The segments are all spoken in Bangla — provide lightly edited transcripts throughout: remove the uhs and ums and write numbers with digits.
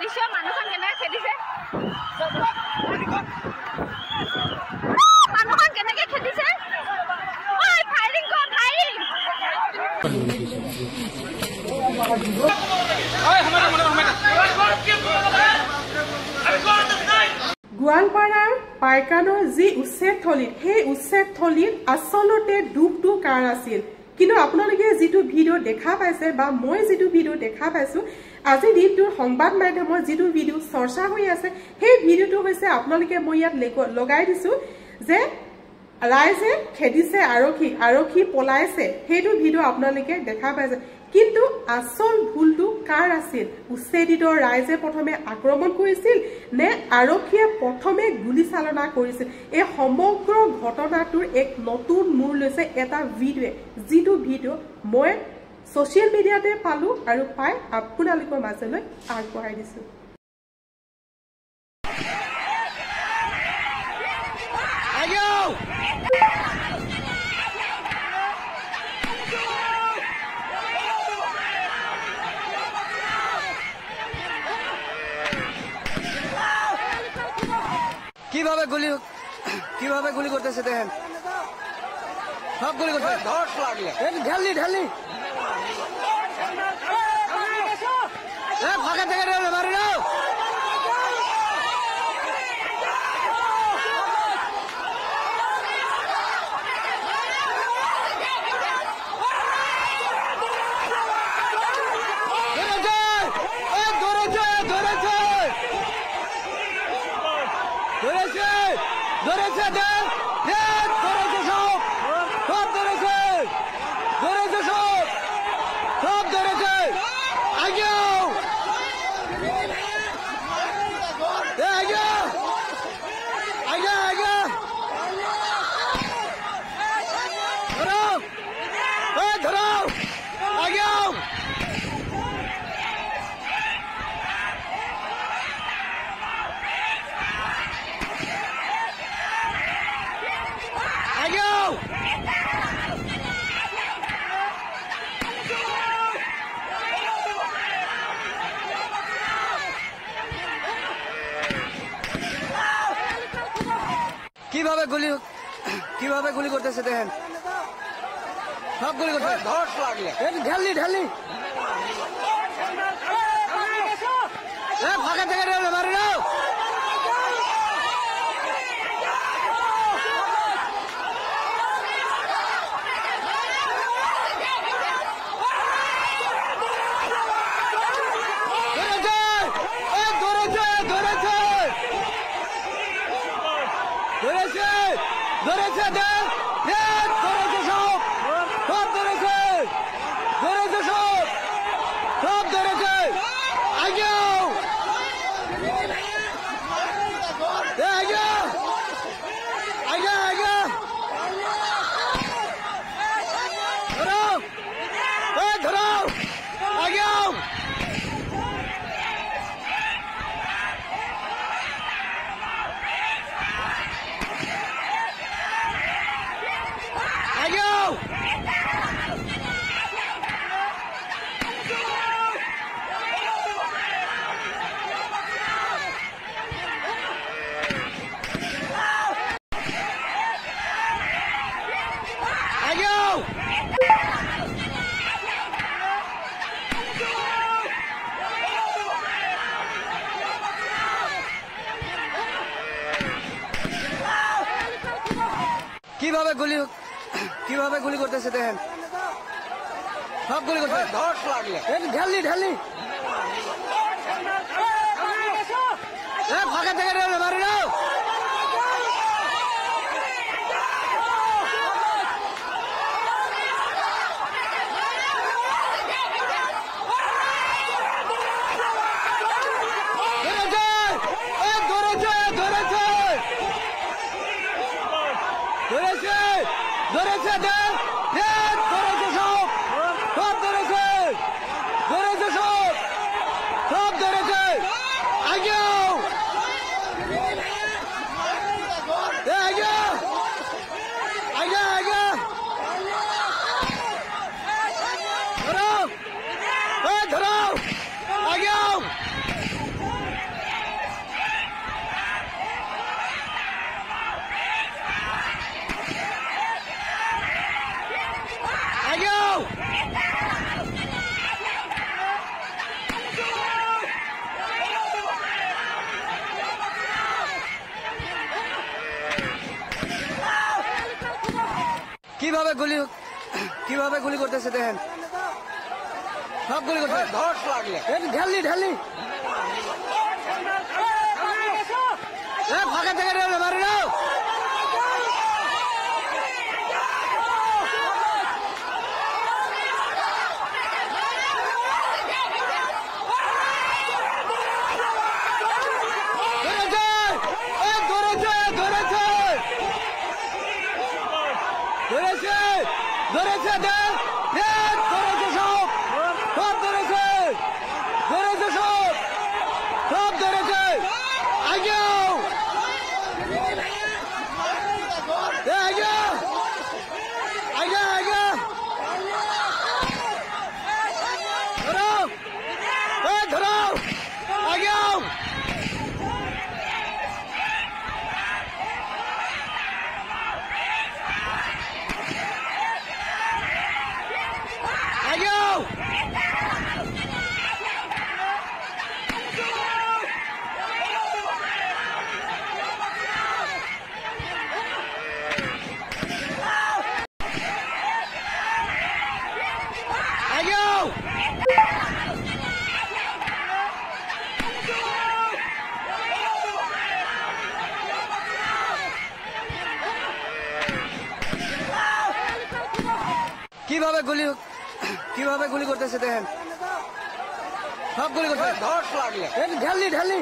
খেদিছে মানুহখন কেনেকৈ খেদিছে মানুহখন কেনেকৈ খেদিছে ঐ ফায়াৰিং কৰ ফায়াৰিং গোৱালপাৰাৰ পাইকানৰ যি উচ্ছেদ থলীত সেই উচ্ছেদ থলীত আচলতে দুখটো কাৰ আছিল কিন্তু আপোনালোকে যেটো ভিডিও দেখা পাইছে বা মই যেটো ভিডিও দেখা পাইছো আজি দিনটোৰ সংবাদ মাধ্যমৰ যেটো ভিডিও চৰ্চা হৈ আছে সেই ভিডিওটো হৈছে আপোনালোকে মই ইয়াত লগাই দিছো যে ৰাইজে খেদিছে আৰক্ষী পলাইছে সেইটো ভিডিও আপোনালোকে দেখা পাইছে কিন্তু আসল ভুলটো কাৰ আছিল উচ্ছেদিত ৰাইজে প্ৰথমে আক্ৰমণ কৰিছিল নে আৰক্ষীয়ে প্ৰথমে গুলি চালনা কৰিছিল এই সমগ্ৰ ঘটনাটোৰ এক নতুন মূৰ লৈছে এটা ভিডিও যেটো ভিডিও মই সোশ্যাল মিডিয়াতে পালো আৰু পাই আপোনালোকৰ মাজলৈ আগবঢ়াই দিছো কিভাবে গুলি করতেছে দেখেন সব গুলি করতে ধস লাগলে ঢালি ফাঁকা থেকে মারি নাও কিভাবে গুলি করতেছে দেখেন সব গুলি করতে ধস লাগলে ঢালি ফাঁকা থেকে মারি নাও কিভাবে গুলি করতেছে দেখেন সব গুলি করতে ধস লাগলে ঢালি ফাঁকা থেকে মারি নাও কিভাবে গুলি করতেছে দেখেন, সব গুলি করতেছে, ধর লাগলে ঢালি ফাঁকা থেকে মারি নাও। কিভাবে গুলি করতেছে দেখেন, সব গুলি করতেছে, ধর লাগলে ঢালি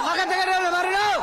ফাঁকা থেকে মারি নাও।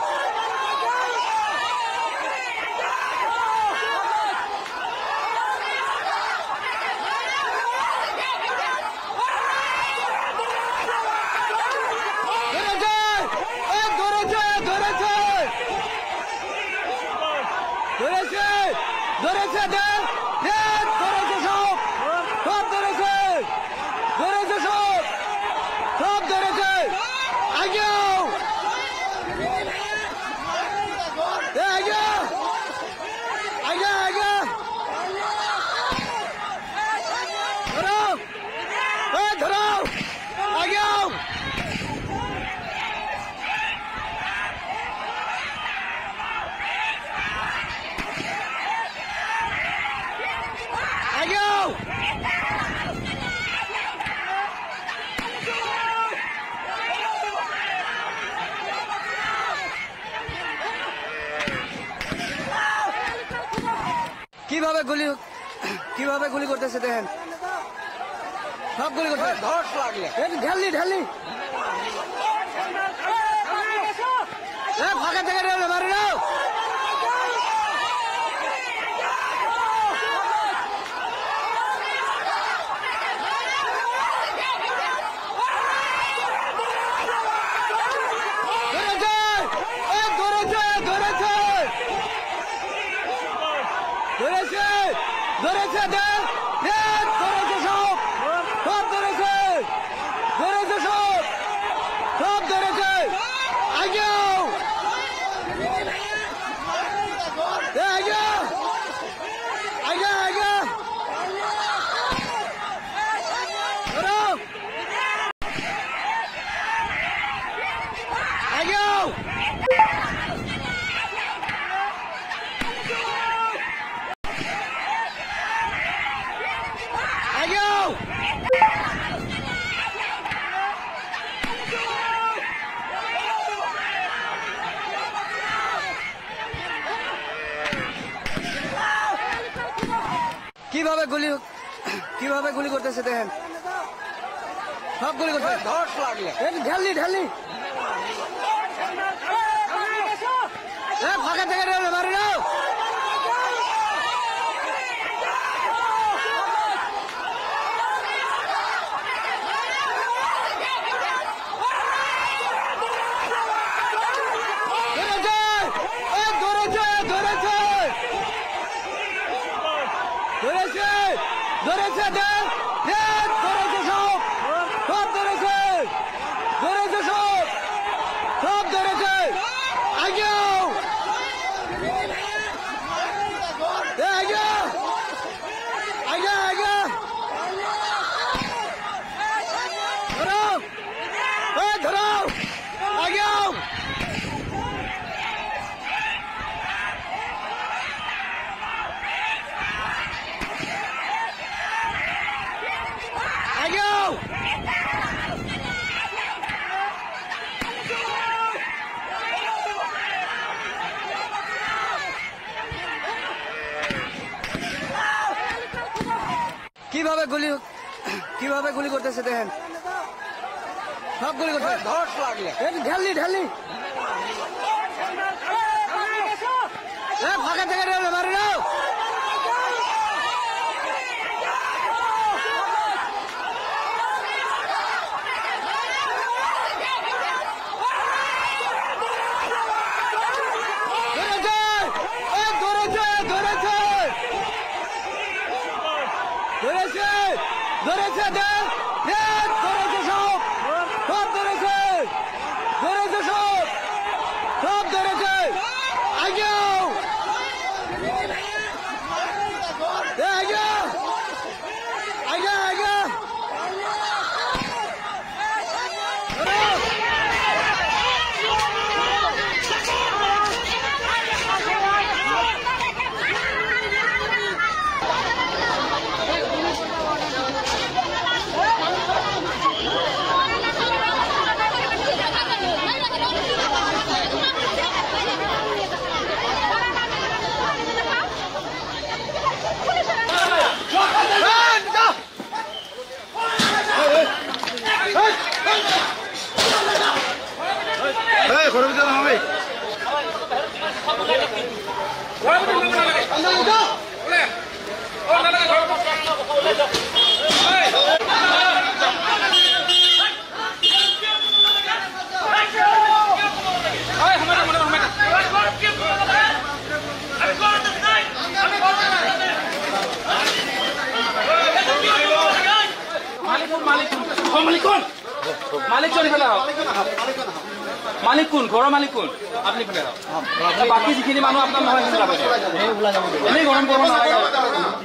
কিভাবে গুলি করতেছে দেখেন, সব গুলি করতেছে, ধর লাগলে ঢালি ফাঁকা থেকে মারি নাও। কিভাবে গুলি করতেছে দেখেন, সব গুলি করতেছে, ধর লাগলে ঢালি ফাঁকা থেকে মারি নাও। কিভাবে গুলি করতেছে দেখেন সব গুলি করতেছে ধর লাগলে ঢালি ফাঁকা থেকে মারি নাও মালিক কোন ঘৰৰ মালিক কোন আপুনি ফেলে বাকি যিখিনি মানুহ আপোনাৰ নহয় এনেই গৰম কৰিব নালাগে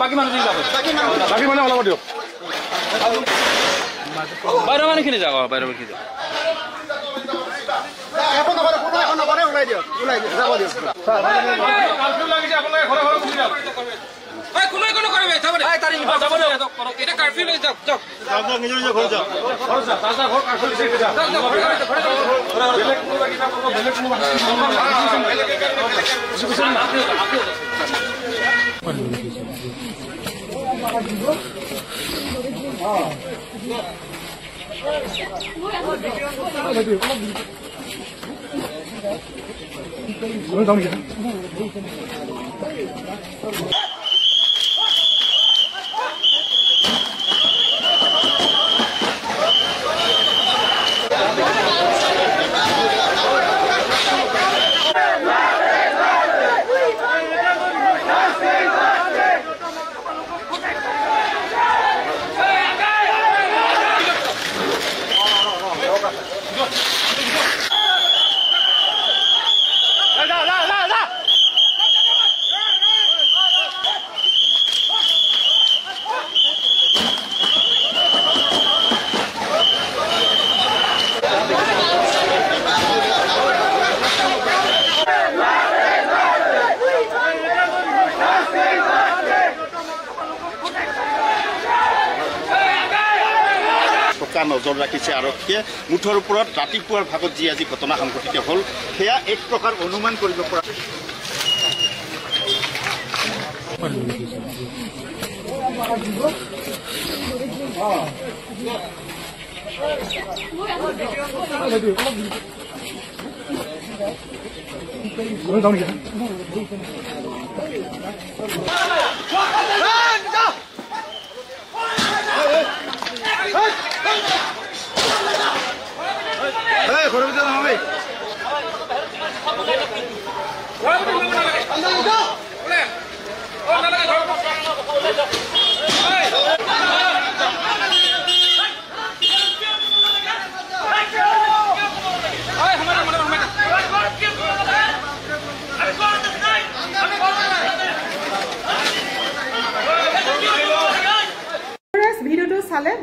বাকি মানুহ যাব বাকি মানুহ ওলাব দিয়ক বাহিৰৰ মানুহখিনি যাওক বাহিৰৰ মানুহখিনি যাওক কাৰ্ফিউ লাগিছে আপোনালোকে ঘৰে ঘৰে ঘূৰি যাওক কোনো কোনো কৰিবে যাব দে তাৰি যাব দে এটা কাৰ্ফিউ লৈ যাওক যাওক যাওক নিজৰ নিজৰ ঘৰ যাওক ঘৰ যাওক তাজা ঘৰ কাৰ্ফিউ লৈ যাওক যাওক ঘৰ বেলেগ কোনো লাগি যাব বেলেগ কোনো নজৰ ৰাখিছে আৰক্ষীয়ে মুঠৰ ওপৰত ৰাতিপুৱাৰ ভাগত যি আজি ঘটনা সংঘটিত হ'ল সেয়া এক প্ৰকাৰ অনুমান কৰিব পৰা ঘৰৰ ভিতৰত নহয়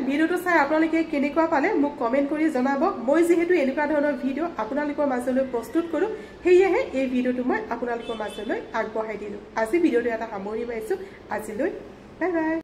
ভিডিওটো চাই আপোনালোকে কেনেকুৱা পালে মোক কমেন্ট কৰি জনাব মই যেহেতু এনেকুৱা ধৰণৰ ভিডিও আপোনালোকৰ মাজলৈ প্ৰস্তুত কৰো হেয়েহে এই ভিডিওটো মই আপোনালোকৰ মাজলৈ আগবঢ়াই দিলো আজি ভিডিওটো এটা সামৰণি মাৰিছো আজিলৈ বাই বাই